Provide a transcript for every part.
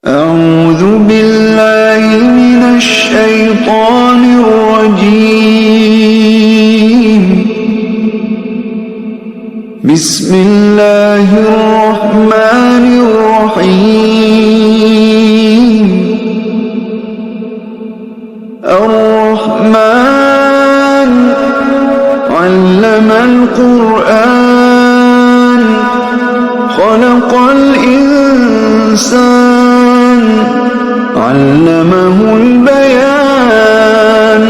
أعوذ بالله من الشيطان الرجيم. بسم الله الرحمن الرحيم. الرحمن علم القرآن خلق الإنسان علمه البيان.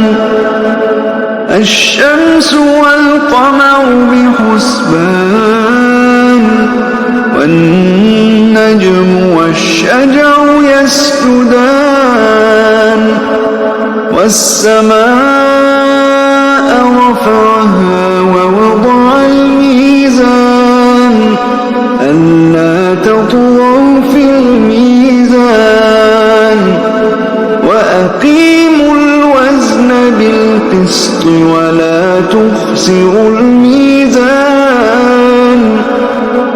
الشمس والقمر بحسبان والنجم والشجر يسجدان. والسماء رفعها ووضع الميزان ألا تطغوا في الميزان وأقيموا الوزن بالقسط ولا تخسروا الميزان.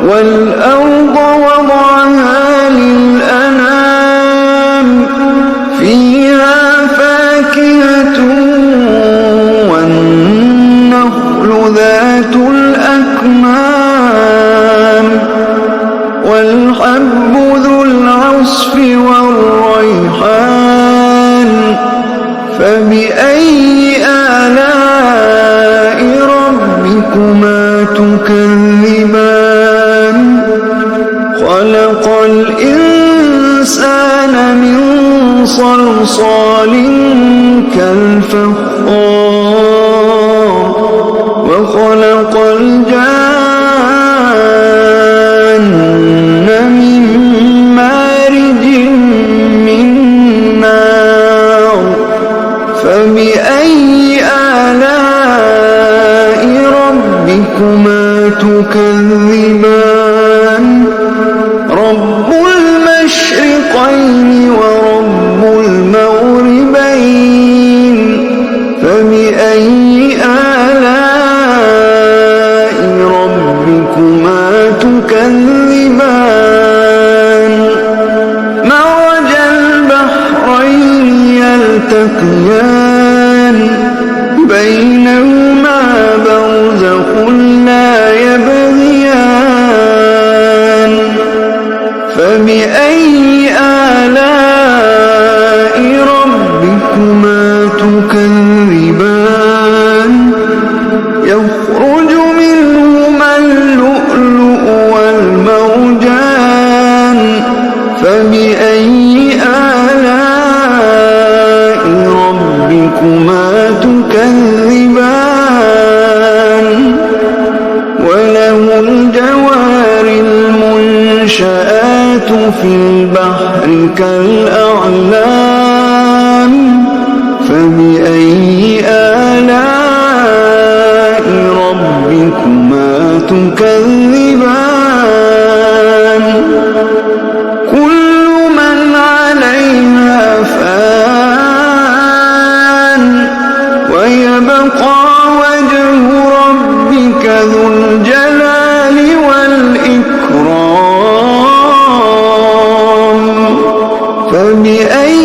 والأرض وضعها للأنام فيها فاكهة والنخل ذات الأكمام والحب ذو العصف والريحان. فبأي آلاء ربكما تكذبان. خلق الإنسان من صلصال كالفخار وخلق الجان من مارج من نار. فبأي آلاء ربكما تكذبان. رب المشرقين ورب المغربين. فبأي آلاء ربكما تكذبان. مرج البحرين يلتقيان بينهما برزخ لا يبغيان. فبأي آلاء ربكما تكذبان. يخرج منهما اللؤلؤ والمرجان. فبأي آلاء ربكما تكذبان. وله الجوار المنشآت في البحر كالأعلام. فبأي آلاء ربكما تكذبان. كل من عليها فان ويبقى وجه ربك ذو الجلال والإكرام. فبأي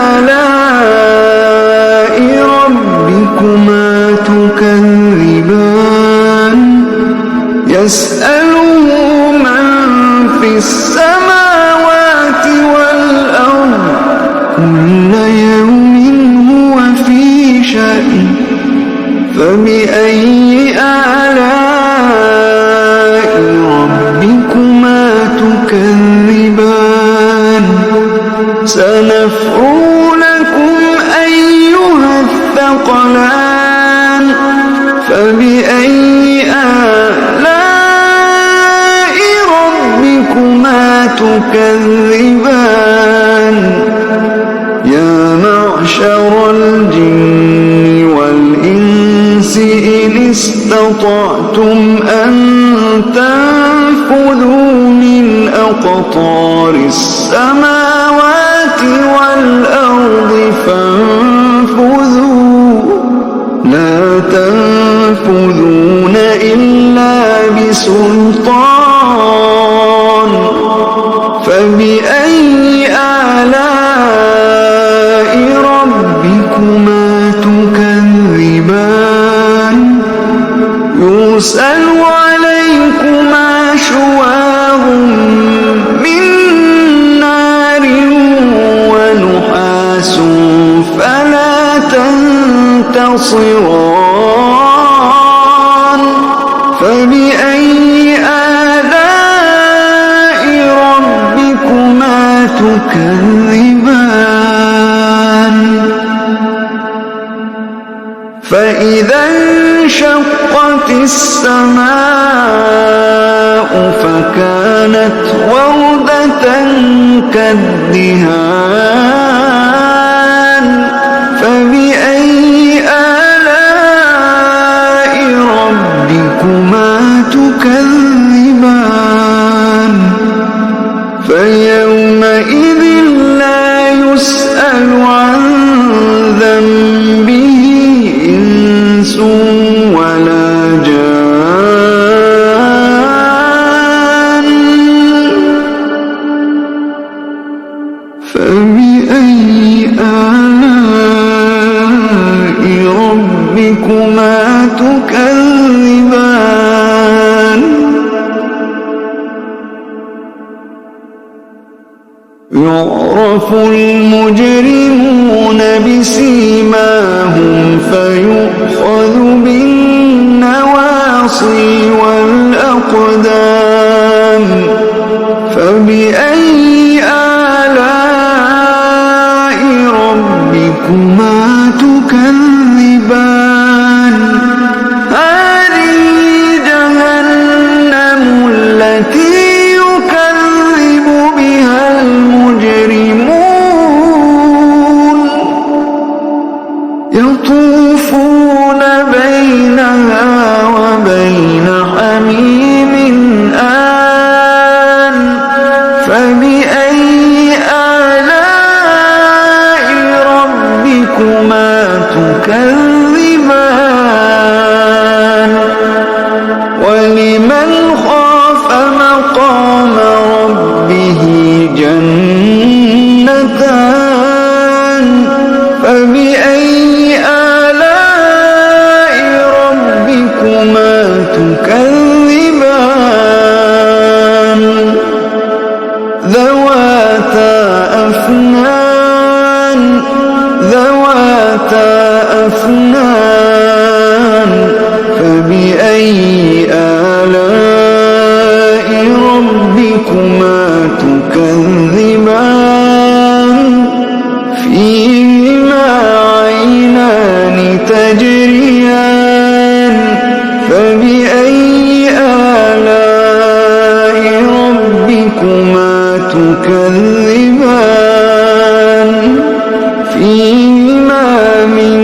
آلاء ربكما تكذبان. يسأله من في السماوات والأرض كل يوم هو في شأن. فبأي آلاء ربكما تكذبان. سنفرغ لكم أيها الثقلان. فبأي آلاء ربكما تكذبان. يا معشر الجن والإنس إن استطعتم أن تنفذوا من أقطار السماوات والأرض فانفذوا لا تنفذون إلا بسلطان. فبأي تبصران فبأي آلاء ربكما تكذبان فإذا انشقت السماء فكانت وردة كالدهان فبأي آلاء ربكما تكذبان فيومئذ لا يسأل عن ذنبه إنس ولا جان فبأي آلاء ربكما تكذبان يعرف المجرمون بسيماهم فيؤخذ بالنواصي والأقدام فبأي آلاء ربكما تكذبان هذه جهنم التي يكذب بها المجرمون يطوفون بينها وبين حميم آن فبأي آلاء ربكما تكذبان ولمن خاف مقام ربه جنتان فبأي آلاء ربكما تكذبان ذواتا أفنان فبأي آلاء ربكما تكذبان فيهما عينان تجريان فبأي آلاء ربكما تكذبان فيهما من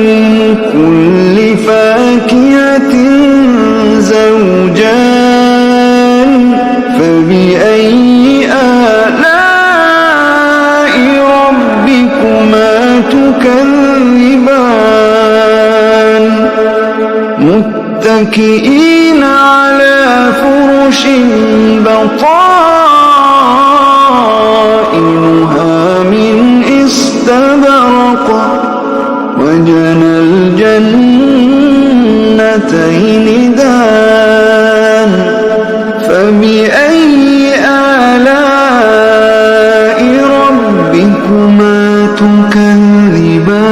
كل فاكهة زوجان فبأي آلاء ربكما تكذبان متكئين على فرش بطائنها من استبرق وجنى الجنتين دان فبأي آلاء ربكما تكذبان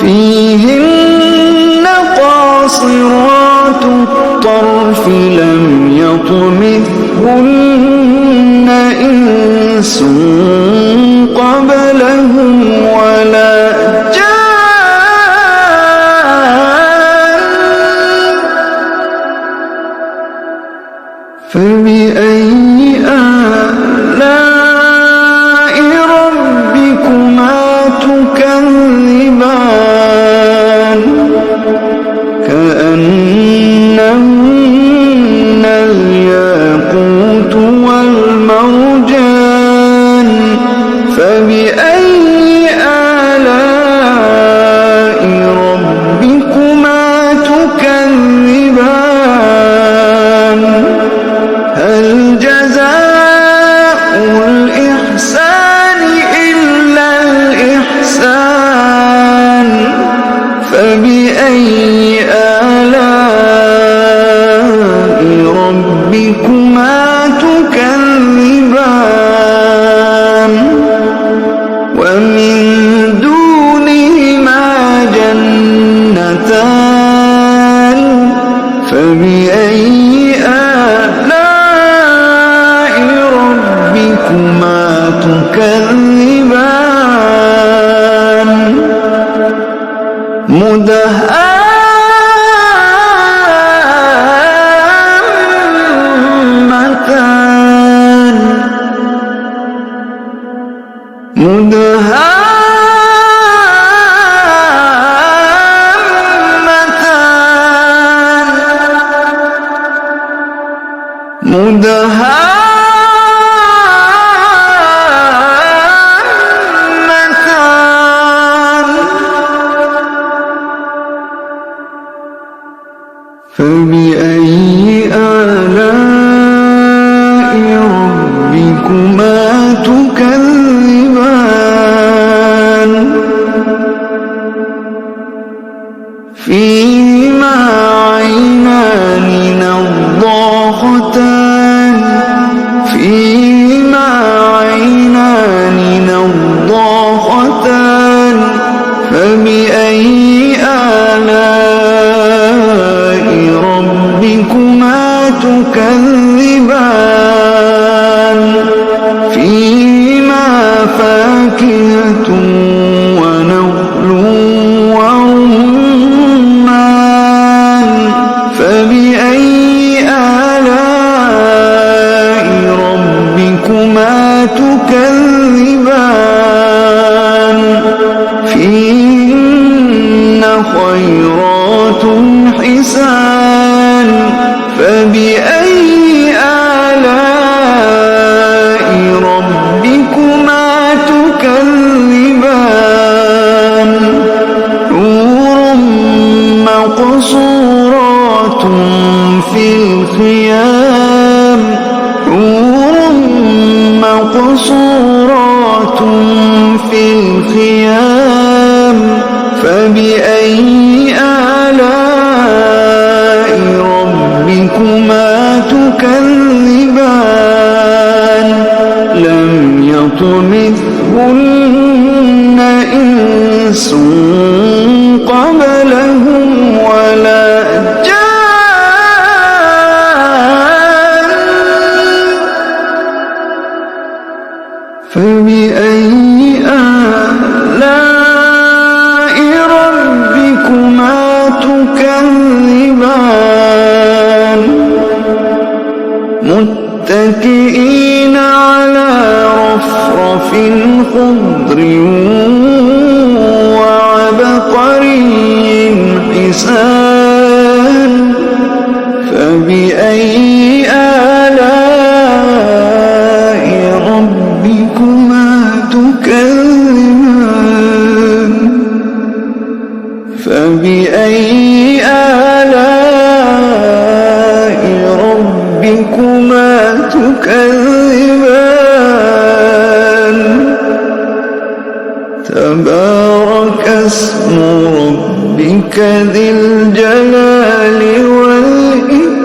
فيهن قاصرات الطرف لم يطمثهن إنس قبلهم ولا فبأي آلاء ربكما تكذبان كأنهن الياقوت والمرجان تكذبان فبأي آلاء ربكما تكذبان فيهما عينان نضاختان فيهما عينان نضاختان فبأي آلاء ربكما تكذبان فيهما فاكهة ونخل ورمان فبأي آلاء ربكما تكذبان فيهن خيرات حسان فبأي آلاء ربكما تكذبان حور مقصورات في الخيام حور مقصورات في الخيام فبأي آلاء ربكما تكذبان لم يطمثهن إنس قبلهم ولا جان فبأي آلاء ربكما تكذبان متكئين على رفرف خضر وعبقري حسان فبأي آلاء ربكما تكذبان فبأي آلاء ربكما تكذبان تبارك اسم ربك ذي الجلال والإكرام